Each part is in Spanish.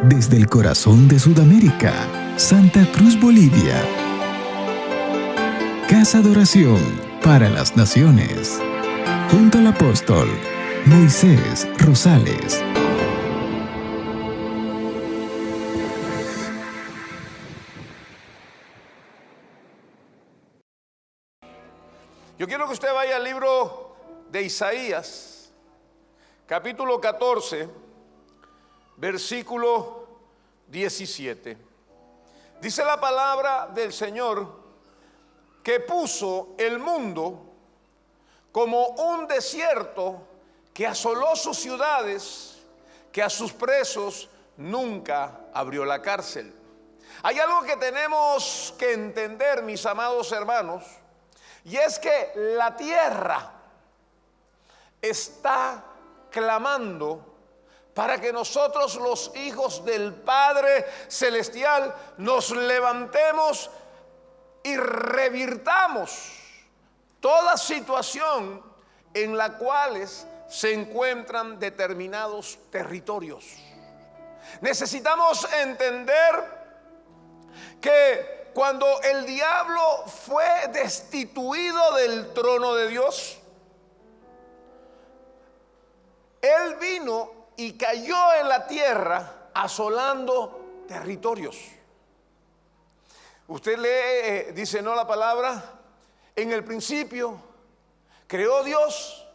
Desde el corazón de Sudamérica, Santa Cruz, Bolivia. Casa de oración para las naciones. Junto al apóstol Moisés Rosales. Yo quiero que usted vaya al libro de Isaías, capítulo 14, versículo 17. Dice la palabra del Señor que puso el mundo como un desierto que asoló sus ciudades, que a sus presos nunca abrió la cárcel. Hay algo que tenemos que entender, mis amados hermanos, y es que la tierra está clamando para que nosotros, los hijos del Padre Celestial, nos levantemos y revirtamos toda situación en la cual se encuentran determinados territorios. Necesitamos entender que cuando el diablo fue destituido del trono de Dios, él vino y cayó en la tierra asolando territorios. Usted lee, dice no la palabra, en el principio creó Dios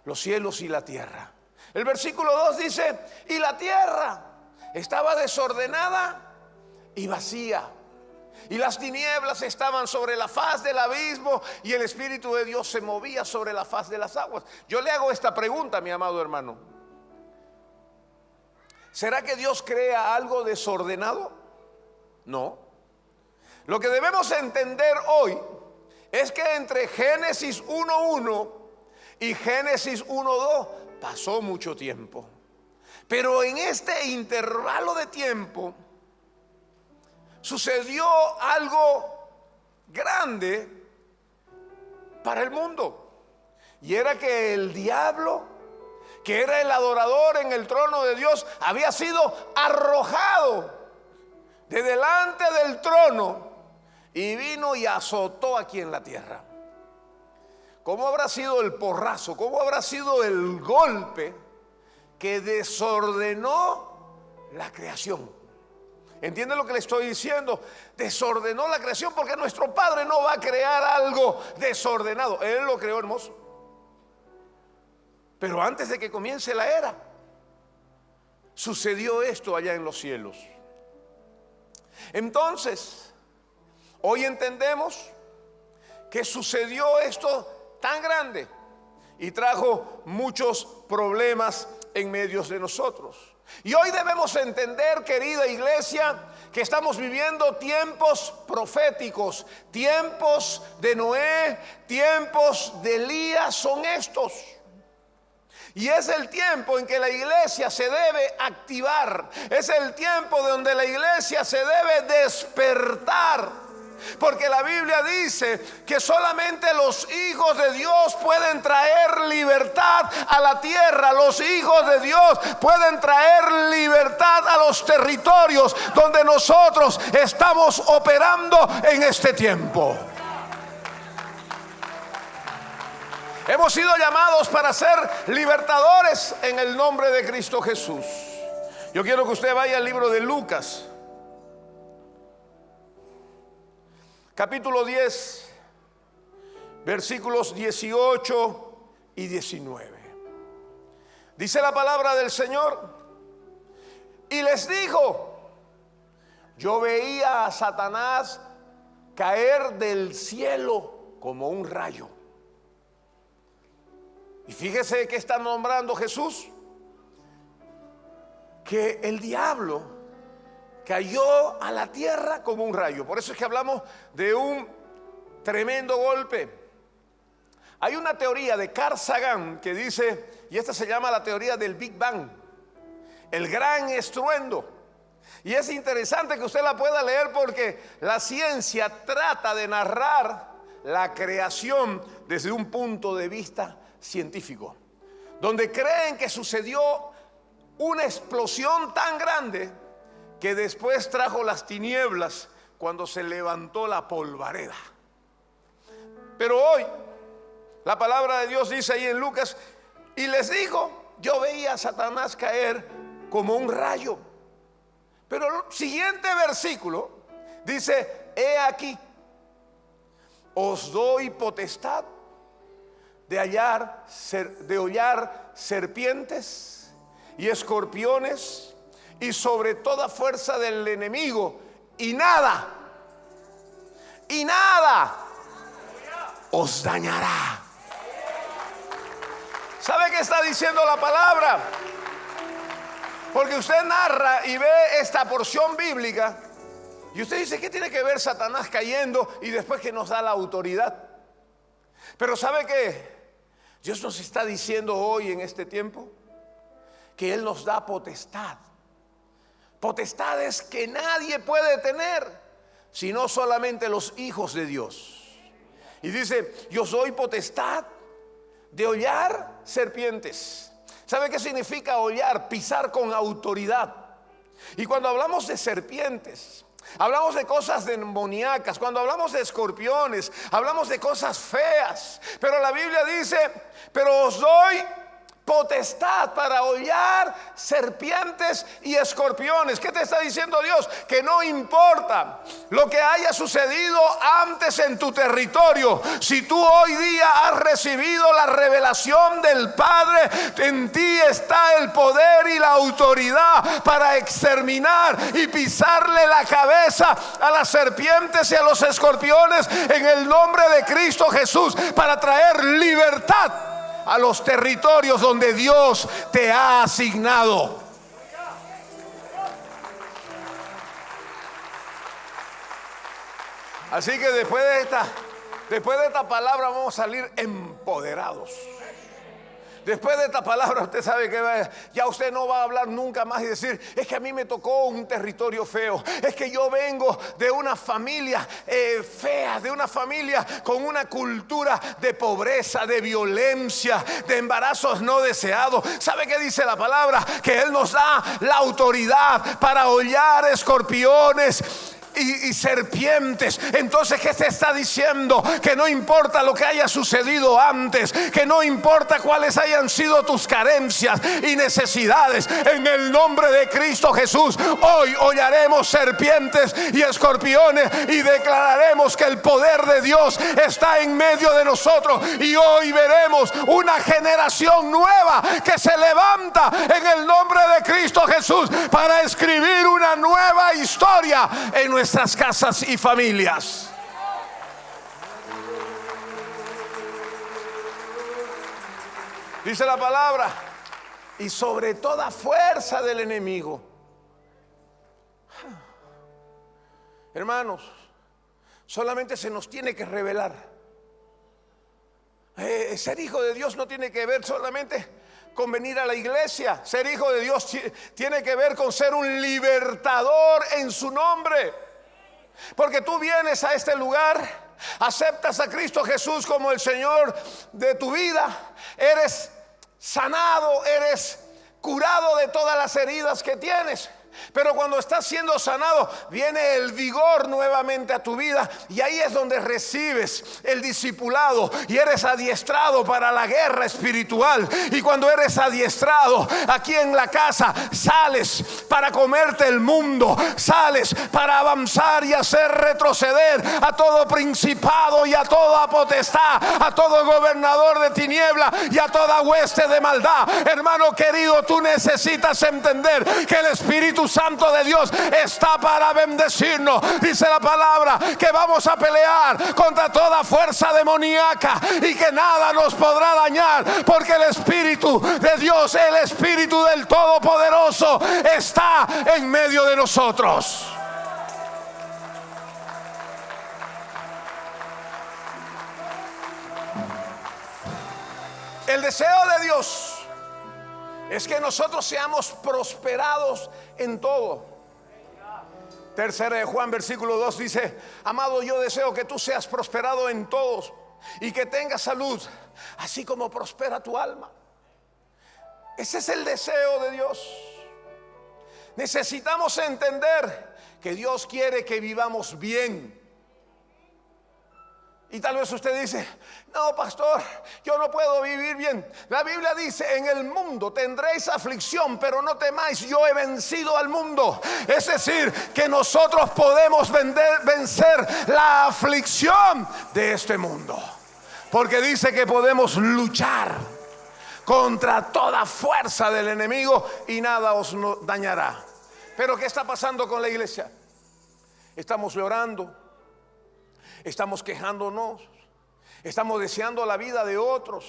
los cielos y la tierra. El versículo 2 dice, y la tierra estaba desordenada y vacía, y las tinieblas estaban sobre la faz del abismo, y el Espíritu de Dios se movía sobre la faz de las aguas. Yo le hago esta pregunta, mi amado hermano: ¿será que Dios crea algo desordenado? No. Lo que debemos entender hoy es que entre Génesis 1:1 y Génesis 1:2 pasó mucho tiempo. Pero en este intervalo de tiempo sucedió algo grande para el mundo. Y era que el diablo, que era el adorador en el trono de Dios, había sido arrojado de delante del trono y vino y azotó aquí en la tierra. ¿Cómo habrá sido el porrazo? ¿Cómo habrá sido el golpe que desordenó la creación? ¿Entiende lo que le estoy diciendo? Desordenó la creación, porque nuestro Padre no va a crear algo desordenado. Él lo creó hermoso. Pero antes de que comience la era, sucedió esto allá en los cielos. Entonces, hoy entendemos que sucedió esto tan grande y trajo muchos problemas en medio de nosotros. Y hoy debemos entender, querida iglesia, que estamos viviendo tiempos proféticos, tiempos de Noé, tiempos de Elías son estos. Y es el tiempo en que la iglesia se debe activar, es el tiempo donde la iglesia se debe despertar. Porque la Biblia dice que solamente los hijos de Dios pueden traer libertad a la tierra. Los hijos de Dios pueden traer libertad a los territorios donde nosotros estamos operando en este tiempo. Hemos sido llamados para ser libertadores en el nombre de Cristo Jesús. Yo quiero que usted vaya al libro de Lucas, capítulo 10, versículos 18 y 19. Dice la palabra del Señor: y les dijo, yo veía a Satanás caer del cielo como un rayo. Y fíjese que está nombrando Jesús, que el diablo cayó a la tierra como un rayo. Por eso es que hablamos de un tremendo golpe. Hay una teoría de Carl Sagan que dice, y esta se llama la teoría del Big Bang, el gran estruendo. Y es interesante que usted la pueda leer, porque la ciencia trata de narrar la creación desde un punto de vista científico, donde creen que sucedió una explosión tan grande que después trajo las tinieblas cuando se levantó la polvareda. Pero hoy la palabra de Dios dice ahí en Lucas: y les dijo, yo veía a Satanás caer como un rayo. Pero el siguiente versículo dice: he aquí, os doy potestad de hollar serpientes y escorpiones y sobre toda fuerza del enemigo, y nada os dañará. ¿Sabe qué está diciendo la palabra? Porque usted narra y ve esta porción bíblica y usted dice: ¿qué tiene que ver Satanás cayendo? Y después que nos da la autoridad. Pero ¿sabe qué? Dios nos está diciendo hoy en este tiempo que Él nos da potestad. Potestades que nadie puede tener, sino solamente los hijos de Dios. Y dice: yo os doy potestad de hollar serpientes. ¿Sabe qué significa hollar? Pisar con autoridad. Y cuando hablamos de serpientes, hablamos de cosas demoníacas. Cuando hablamos de escorpiones, hablamos de cosas feas. Pero la Biblia dice: pero os doy potestad para hollar serpientes y escorpiones. ¿Qué te está diciendo Dios? Que no importa lo que haya sucedido antes en tu territorio, si tú hoy día has recibido la revelación del Padre, en ti está el poder y la autoridad para exterminar y pisarle la cabeza a las serpientes y a los escorpiones en el nombre de Cristo Jesús, para traer libertad a los territorios donde Dios te ha asignado. Así que después de esta palabra vamos a salir empoderados. Después de esta palabra usted sabe que ya usted no va a hablar nunca más y decir: es que a mí me tocó un territorio feo, es que yo vengo de una familia fea, de una familia con una cultura de pobreza, de violencia, de embarazos no deseados. ¿Sabe qué dice la palabra? Que Él nos da la autoridad para hollar escorpiones y serpientes. Entonces, ¿qué se está diciendo? Que no importa lo que haya sucedido antes, que no importa cuáles hayan sido tus carencias y necesidades, en el nombre de Cristo Jesús, hoy hollaremos serpientes y escorpiones y declararemos que el poder de Dios está en medio de nosotros. Y hoy veremos una generación nueva que se levanta en el nombre de Cristo Jesús para escribir una nueva historia en nuestras casas y familias. Dice la palabra: y sobre toda fuerza del enemigo. Hermanos, solamente se nos tiene que revelar. Ser hijo de Dios no tiene que ver solamente con venir a la iglesia. Ser hijo de Dios tiene que ver con ser un libertador en su nombre. Porque tú vienes a este lugar, aceptas a Cristo Jesús como el Señor de tu vida, eres sanado, eres curado de todas las heridas que tienes. Pero cuando estás siendo sanado, viene el vigor nuevamente a tu vida, y ahí es donde recibes el discipulado y eres adiestrado para la guerra espiritual. Y cuando eres adiestrado aquí en la casa, sales para comerte el mundo, sales para avanzar y hacer retroceder a todo principado y a toda potestad, a todo gobernador de tiniebla y a toda hueste de maldad. Hermano querido, tú necesitas entender que el Espíritu Santo de Dios está para bendecirnos. Dice la palabra que vamos a pelear contra toda fuerza demoníaca y que nada nos podrá dañar, porque el Espíritu de Dios, el Espíritu del Todopoderoso, está en medio de nosotros. El deseo de Dios es que nosotros seamos prosperados en todo. Tercera de Juan versículo 2 dice: amado, yo deseo que tú seas prosperado en todos y que tengas salud, así como prospera tu alma. Ese es el deseo de Dios. Necesitamos entender que Dios quiere que vivamos bien. Y tal vez usted dice: no, pastor, yo no puedo vivir bien. La Biblia dice: en el mundo tendréis aflicción, pero no temáis, yo he vencido al mundo. Es decir, que nosotros podemos vencer la aflicción de este mundo, porque dice que podemos luchar contra toda fuerza del enemigo y nada os dañará. Pero ¿qué está pasando con la iglesia? Estamos llorando, estamos quejándonos, estamos deseando la vida de otros.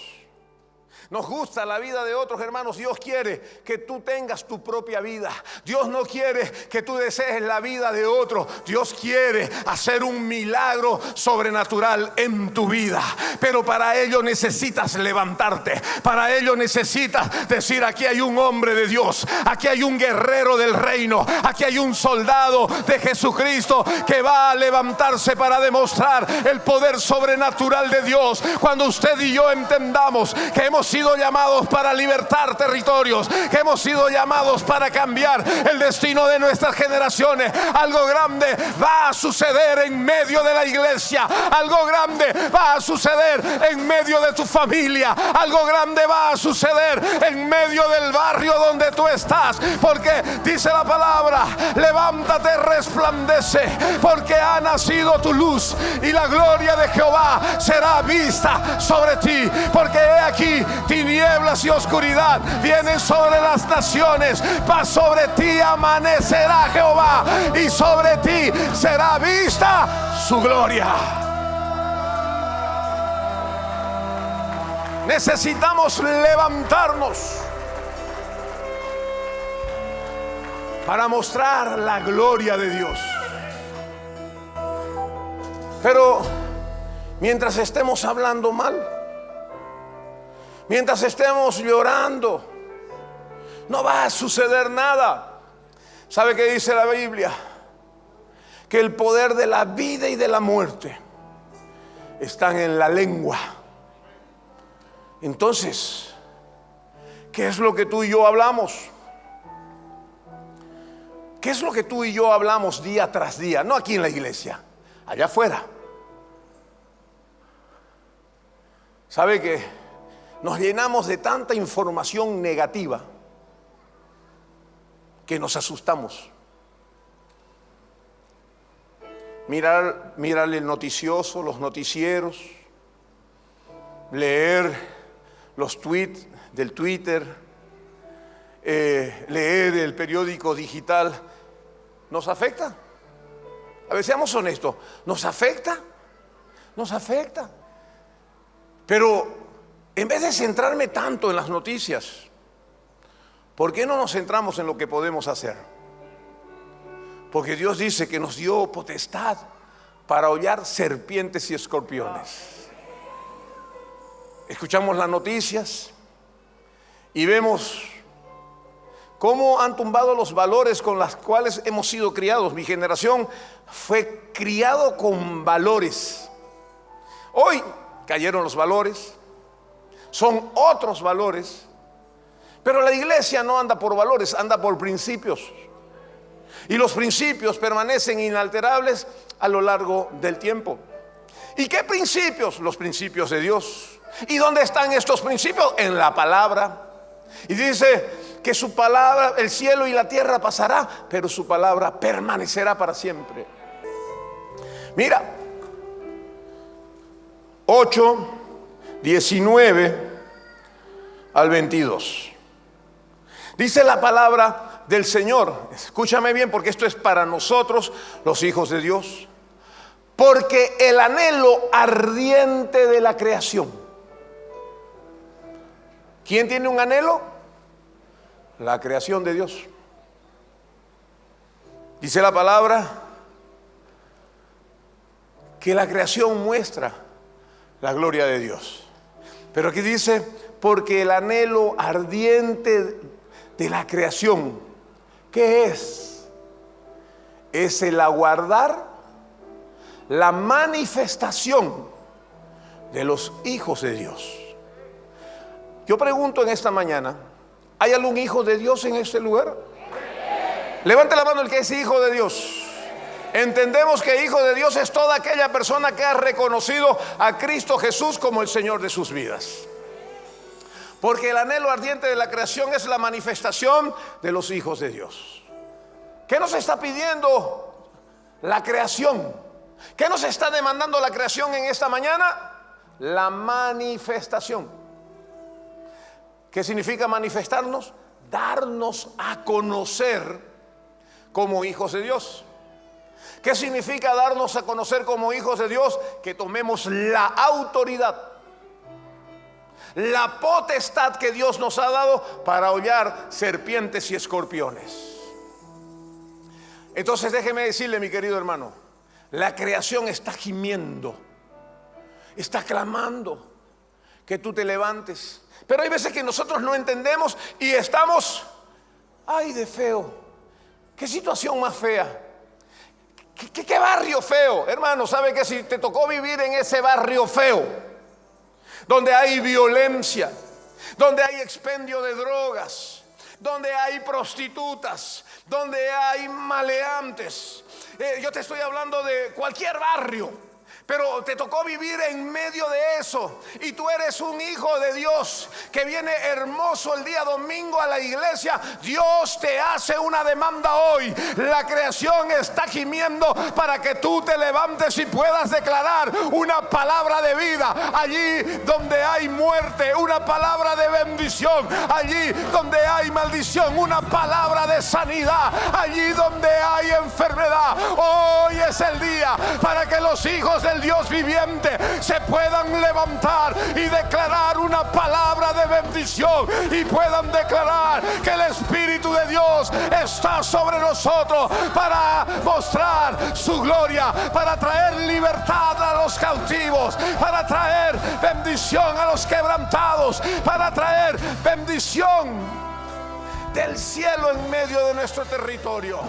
Nos gusta la vida de otros, hermanos. Dios quiere que tú tengas tu propia vida. Dios no quiere que tú desees la vida de otro. Dios quiere hacer un milagro sobrenatural en tu vida. Pero para ello necesitas levantarte. Para ello necesitas decir: aquí hay un hombre de Dios, aquí hay un guerrero del reino, aquí hay un soldado de Jesucristo que va a levantarse para demostrar el poder sobrenatural de Dios. Cuando usted y yo entendamos que hemos sido llamados para libertar territorios, que hemos sido llamados para cambiar el destino de nuestras generaciones, algo grande va a suceder en medio de la iglesia. Algo grande va a suceder en medio de tu familia. Algo grande va a suceder en medio del barrio donde tú estás, porque dice la palabra: levántate, resplandece, porque ha nacido tu luz y la gloria de Jehová será vista sobre ti. Porque he aquí, tinieblas y oscuridad vienen sobre las naciones, mas sobre ti amanecerá Jehová y sobre ti será vista su gloria. Necesitamos levantarnos para mostrar la gloria de Dios. Pero mientras estemos hablando mal, mientras estemos llorando, no va a suceder nada. ¿Sabe qué dice la Biblia? Que el poder de la vida y de la muerte están en la lengua. Entonces, ¿qué es lo que tú y yo hablamos? ¿Qué es lo que tú y yo hablamos día tras día? No aquí en la iglesia, allá afuera. ¿Sabe que nos llenamos de tanta información negativa que nos asustamos? Mirar el noticioso, los noticieros, leer los tweets del Twitter, leer el periódico digital, ¿nos afecta? A ver, seamos honestos, ¿nos afecta? Nos afecta. Pero en vez de centrarme tanto en las noticias, ¿por qué no nos centramos en lo que podemos hacer? Porque Dios dice que nos dio potestad para hollar serpientes y escorpiones. Escuchamos las noticias y vemos cómo han tumbado los valores con los cuales hemos sido criados. Mi generación fue criado con valores. Hoy cayeron los valores, son otros valores, pero la iglesia no anda por valores, anda por principios. Y los principios permanecen inalterables a lo largo del tiempo. ¿Y qué principios? Los principios de Dios. ¿Y dónde están estos principios? En la palabra. Y dice que su palabra, el cielo y la tierra pasará, pero su palabra permanecerá para siempre. Mira, 8, 19 al 22. Dice la palabra del Señor. Escúchame bien, porque esto es para nosotros, los hijos de Dios. Porque el anhelo ardiente de la creación. ¿Quién tiene un anhelo? La creación de Dios. Dice la palabra que la creación muestra la gloria de Dios. Pero aquí dice, porque el anhelo ardiente de la creación, ¿qué es? Es el aguardar la manifestación de los hijos de Dios. Yo pregunto en esta mañana, ¿hay algún hijo de Dios en este lugar? Levante la mano el que es hijo de Dios. Entendemos que hijo de Dios es toda aquella persona que ha reconocido a Cristo Jesús como el Señor de sus vidas. Porque el anhelo ardiente de la creación es la manifestación de los hijos de Dios. ¿Qué nos está pidiendo la creación? ¿Qué nos está demandando la creación en esta mañana? La manifestación. ¿Qué significa manifestarnos? Darnos a conocer como hijos de Dios. ¿Qué significa darnos a conocer como hijos de Dios? Que tomemos la autoridad, la potestad que Dios nos ha dado para hollar serpientes y escorpiones. Entonces déjeme decirle, mi querido hermano, la creación está gimiendo, está clamando que tú te levantes. Pero hay veces que nosotros no entendemos y estamos, ay de feo, qué situación más fea. ¿Qué barrio feo? Hermano, ¿sabe que si te tocó vivir en ese barrio feo, donde hay violencia, donde hay expendio de drogas, donde hay prostitutas, donde hay maleantes? Yo te estoy hablando de cualquier barrio. Pero te tocó vivir en medio de eso y tú eres un hijo de Dios que viene hermoso el día domingo a la iglesia. Dios te hace una demanda hoy. La creación está gimiendo para que tú te levantes y puedas declarar una palabra de vida allí donde hay muerte, una palabra de bendición allí donde hay maldición, una palabra de sanidad allí donde hay enfermedad. Hoy es el día para que los hijos del Dios viviente se puedan levantar y declarar una palabra de bendición y puedan declarar que el Espíritu de Dios está sobre nosotros para mostrar su gloria, para traer libertad a los cautivos, para traer bendición a los quebrantados, para traer bendición del cielo en medio de nuestro territorio.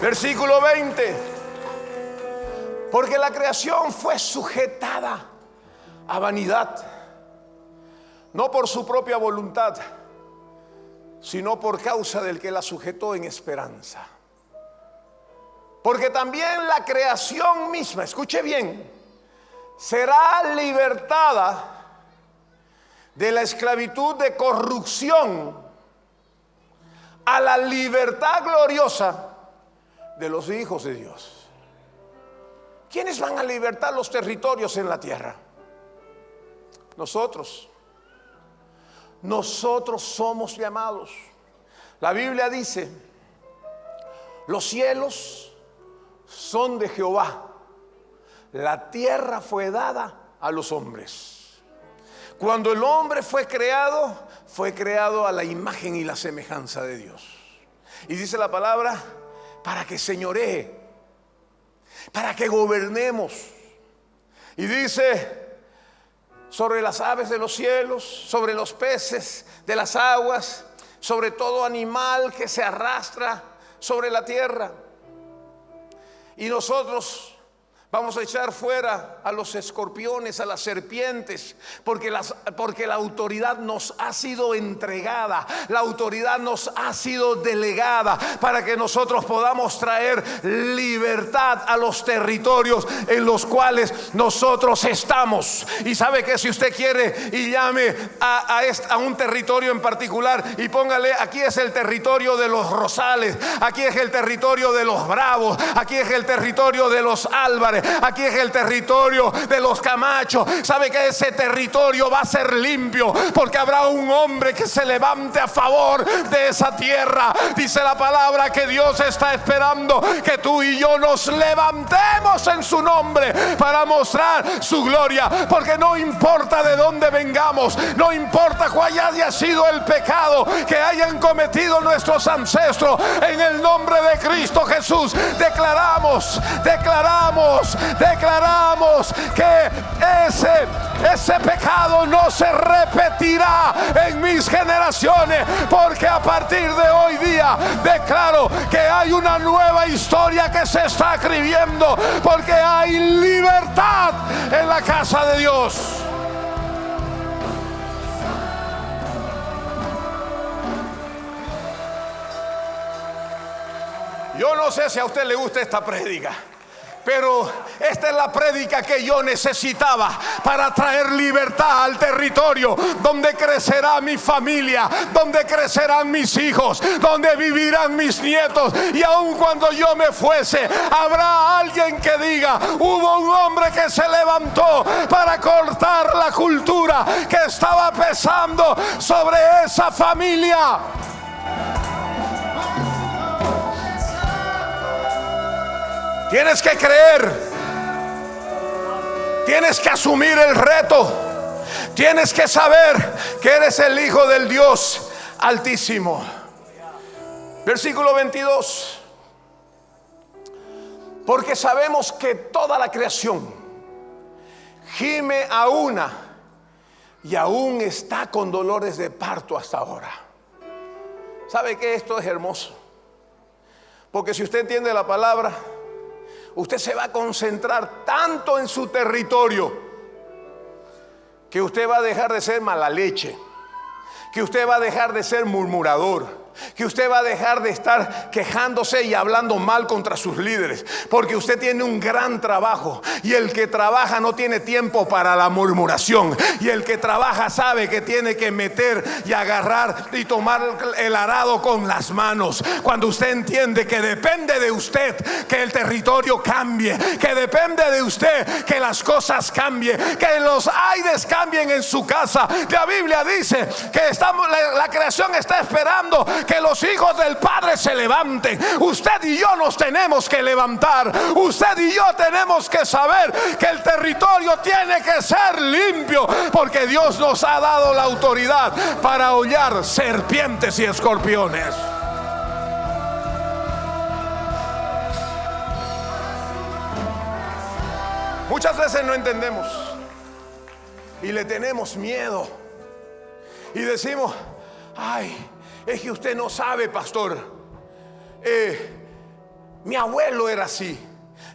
Versículo 20. Porque la creación fue sujetada a vanidad, no por su propia voluntad, sino por causa del que la sujetó en esperanza. Porque también la creación misma, escuche bien, será libertada de la esclavitud de corrupción a la libertad gloriosa de los hijos de Dios. ¿Quiénes van a libertar los territorios en la tierra? Nosotros. Nosotros somos llamados. La Biblia dice: los cielos son de Jehová, la tierra fue dada a los hombres. Cuando el hombre fue creado a la imagen y la semejanza de Dios. Y dice la palabra, para que señoree, para que gobernemos. Y dice, sobre las aves de los cielos, sobre los peces de las aguas, sobre todo animal que se arrastra sobre la tierra. Y nosotros vamos a echar fuera a los escorpiones, a las serpientes, porque la autoridad nos ha sido entregada, la autoridad nos ha sido delegada para que nosotros podamos traer libertad a los territorios en los cuales nosotros estamos. Y sabe que si usted quiere y llame a un territorio en particular y póngale, aquí es el territorio de los Rosales, aquí es el territorio de los Bravos, aquí es el territorio de los Álvarez, aquí es el territorio de los Camacho. Sabe que ese territorio va a ser limpio porque habrá un hombre que se levante a favor de esa tierra. Dice la palabra que Dios está esperando que tú y yo nos levantemos en su nombre para mostrar su gloria, porque no importa de dónde vengamos, no importa cuál haya sido el pecado que hayan cometido nuestros ancestros, en el nombre de Cristo Jesús declaramos que ese pecado no se repetirá en mis generaciones, porque a partir de hoy día declaro que hay una nueva historia que se está escribiendo, porque hay libertad en la casa de Dios. Yo no sé si a usted le gusta esta prédica, pero esta es la prédica que yo necesitaba para traer libertad al territorio donde crecerá mi familia, donde crecerán mis hijos, donde vivirán mis nietos. Y aun cuando yo me fuese, habrá alguien que diga: hubo un hombre que se levantó para cortar la cultura que estaba pesando sobre esa familia. Tienes que creer, tienes que asumir el reto, tienes que saber que eres el Hijo del Dios Altísimo. Versículo 22. Porque sabemos que toda la creación gime a una y aún está con dolores de parto hasta ahora. ¿Sabe que esto es hermoso? Porque si usted entiende la palabra, usted se va a concentrar tanto en su territorio que usted va a dejar de ser mala leche, que usted va a dejar de ser murmurador, que usted va a dejar de estar quejándose y hablando mal contra sus líderes, porque usted tiene un gran trabajo, y el que trabaja no tiene tiempo para la murmuración, y el que trabaja sabe que tiene que meter y agarrar y tomar el arado con las manos. Cuando usted entiende que depende de usted que el territorio cambie, que depende de usted que las cosas cambien, que los aires cambien en su casa. La Biblia dice que la creación está esperando que los hijos del Padre se levanten. Usted y yo nos tenemos que levantar. Usted y yo tenemos que saber que el territorio tiene que ser limpio, porque Dios nos ha dado la autoridad para hollar serpientes y escorpiones. Muchas veces no entendemos y le tenemos miedo y decimos: ay, es que usted no sabe, pastor, mi abuelo era así,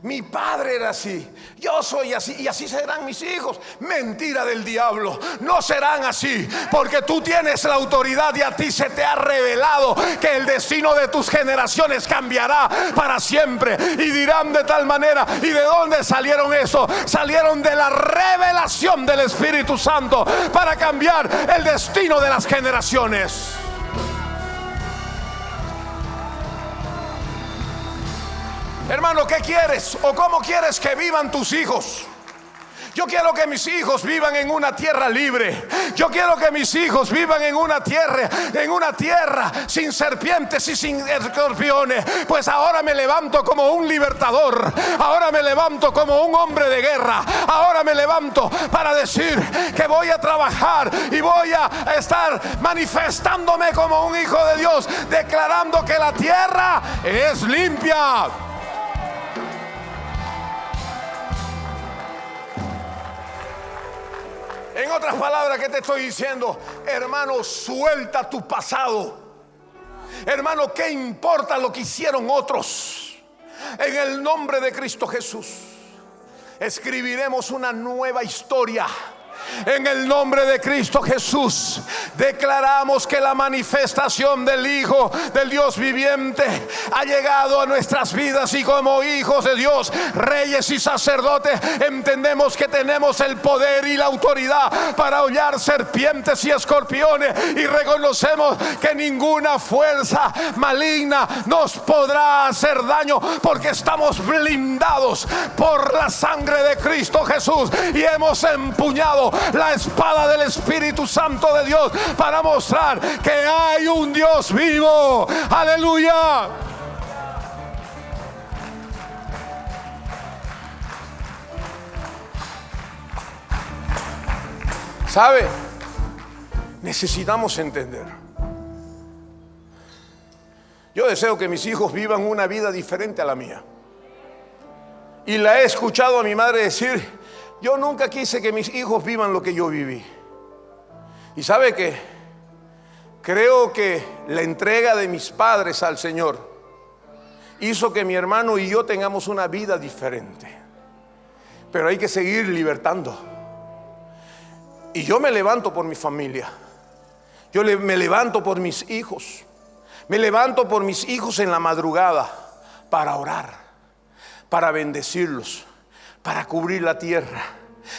mi padre era así, yo soy así y así serán mis hijos. Mentira del diablo, no serán así, porque tú tienes la autoridad y a ti se te ha revelado que el destino de tus generaciones cambiará para siempre. Y dirán de tal manera: ¿y de dónde salieron eso? Salieron de la revelación del Espíritu Santo para cambiar el destino de las generaciones. Hermano, ¿qué quieres o cómo quieres que vivan tus hijos? Yo quiero que mis hijos vivan en una tierra libre. Yo quiero que mis hijos vivan en una tierra sin serpientes y sin escorpiones. Pues ahora me levanto como un libertador. Ahora me levanto como un hombre de guerra. Ahora me levanto para decir que voy a trabajar y voy a estar manifestándome como un hijo de Dios, declarando que la tierra es limpia. En otras palabras, ¿qué te estoy diciendo? Hermano, suelta tu pasado. Hermano, ¿qué importa lo que hicieron otros? En el nombre de Cristo Jesús, escribiremos una nueva historia. En el nombre de Cristo Jesús, declaramos que la manifestación del Hijo del Dios viviente ha llegado a nuestras vidas, y como hijos de Dios, reyes y sacerdotes, entendemos que tenemos el poder y la autoridad para hollar serpientes y escorpiones, y reconocemos que ninguna fuerza maligna nos podrá hacer daño, porque estamos blindados por la sangre de Cristo Jesús y hemos empuñado la espada del Espíritu Santo de Dios para mostrar que hay un Dios vivo. Aleluya. ¿Sabe? Necesitamos entender. Yo deseo que mis hijos vivan una vida diferente a la mía. Y la he escuchado a mi madre decir: Yo nunca quise que mis hijos vivan lo que yo viví. Y sabe que creo que la entrega de mis padres al Señor hizo que mi hermano y yo tengamos una vida diferente. Pero hay que seguir libertando. Y yo me levanto por mi familia. Me levanto por mis hijos. Me levanto por mis hijos en la madrugada para orar, para bendecirlos, para cubrir la tierra,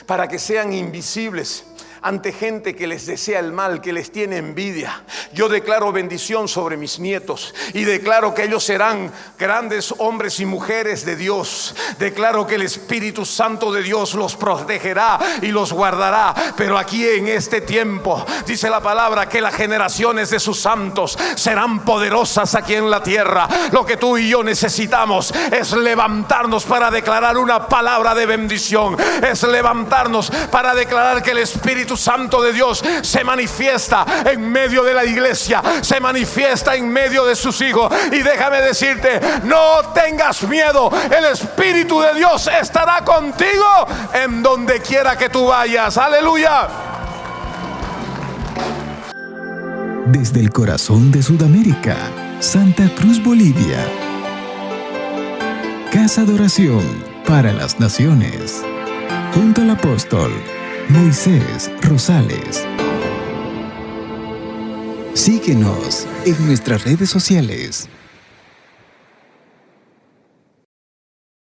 para que sean invisibles ante gente que les desea el mal, que les tiene envidia. Yo declaro bendición sobre mis nietos y declaro que ellos serán grandes hombres y mujeres de Dios. Declaro que el Espíritu Santo de Dios los protegerá y los guardará. Pero aquí en este tiempo dice la palabra que las generaciones de sus santos serán poderosas aquí en la tierra. Lo que tú y yo necesitamos es levantarnos para declarar una palabra de bendición. Es levantarnos para declarar que el Espíritu Santo de Dios se manifiesta en medio de la iglesia, se manifiesta en medio de sus hijos. Y déjame decirte, no tengas miedo, el Espíritu de Dios estará contigo en donde quiera que tú vayas. Aleluya. Desde el corazón de Sudamérica, Santa Cruz, Bolivia. Casa de oración para las naciones. Junto al apóstol Moisés Rosales. Síguenos en nuestras redes sociales.